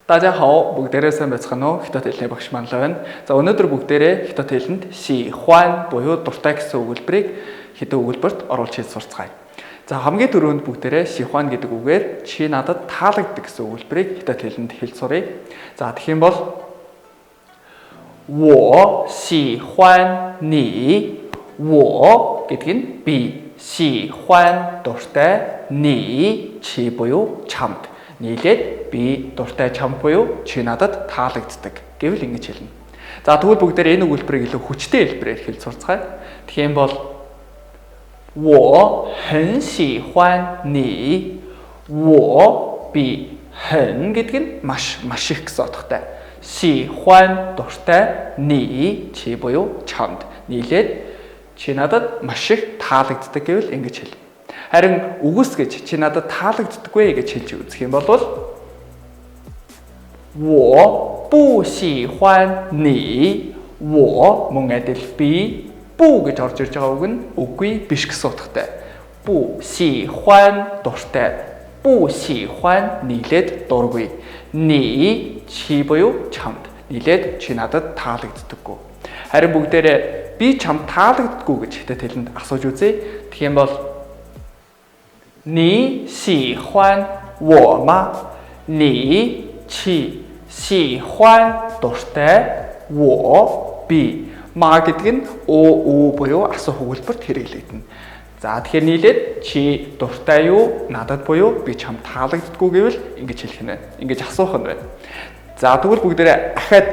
大家好, бүгдээрээ сайн байцгаана уу? Хятад хэлний багш Манлаа байна. За өнөөдөр бүгдээрээ хятад хэлэнд шихуан буюу дуртай гэсэн өгүүлбэрийг хэдэн өгүүлбэрт оруулж хийж сурцгаая. За хамгийн түрүүнд бүгдээрээ шихуан гэдэг үгээр чи надад таалагддаг гэсэн өгүүлбэрийг хятад хэлэнд хэлж суръя. За тэгэх юм бол 我喜欢你 我гэдэг нь би шихуан дуртай ни чи буюу чамд нийлээд би дуртай чамд буюу чи надад таалагддаг гэвэл ингэж хэлнэ. За тэгвэл бүгдээр энэ өгүүлбэрийг илүү хүчтэй хэлбэрээр хэлж сурцгаая. Тэгэх юм бол 我很喜欢你 我би 很гэдэг нь маш их гэсэн утгатай. 喜欢дуртай ни чи буюу чамд нийлээд чи надад маш их таалагддаг гэвэл ингэж хэлнэ. Харин үгс гэж чи надад таалагддаггүй гэж хэлж үзэх юм бол 我不喜欢你 我мөн адил би 不гэж орж ирж байгаа үг нь үгүй биш гэсэн утгатай. 不喜欢дуртай 不喜欢нийлээд дургүй. ни чи буюу чамд нийлээд чи надад таалагддаггүй. Харин бүгдээрээ би чамд таалагддаггүй гэж хятад хэлэнд асууж үзье. Тэгэх юм бол 你喜欢我吗 你 чи 喜欢дуртай 我 би ма гэдэг нь оо буюу асуух өгүүлбэрт хэрэглэгдэнэ. За тэгэхээр нийлээд чи дуртай юу надад буюу би чамд таалагддаггүй гэвэл ингэж хэлэх нь байна. Ингэж асуух нь байна. За тэгвэл бүгдээрээ ахаад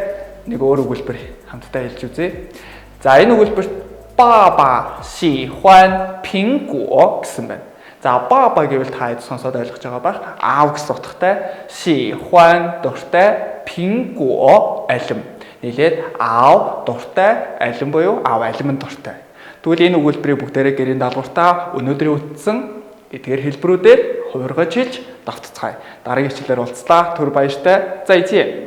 нэг өөр өгүүлбэр хамтдаа хэлж үзье. За энэ өгүүлбэрт баба喜欢苹果гэсэн байна. За баба гэвэл та хэд сонсоод ойлгож байгаа байх. Аав гэсэн утгатай喜欢дуртай 苹果 алим. Нийлээд аав дуртай алим буюу аав алим нь дуртай. Тэгвэл энэ өгүүлбэрийг бүгдээрээ гэрийн даалгавартаа өнөөдрийн үтсэн эдгээр хэлбэрүүдээр хувиргаж хэлж давтцгаая. Дараагийн хичээлээр уулзлаа. Түр баяртай. За эзэн.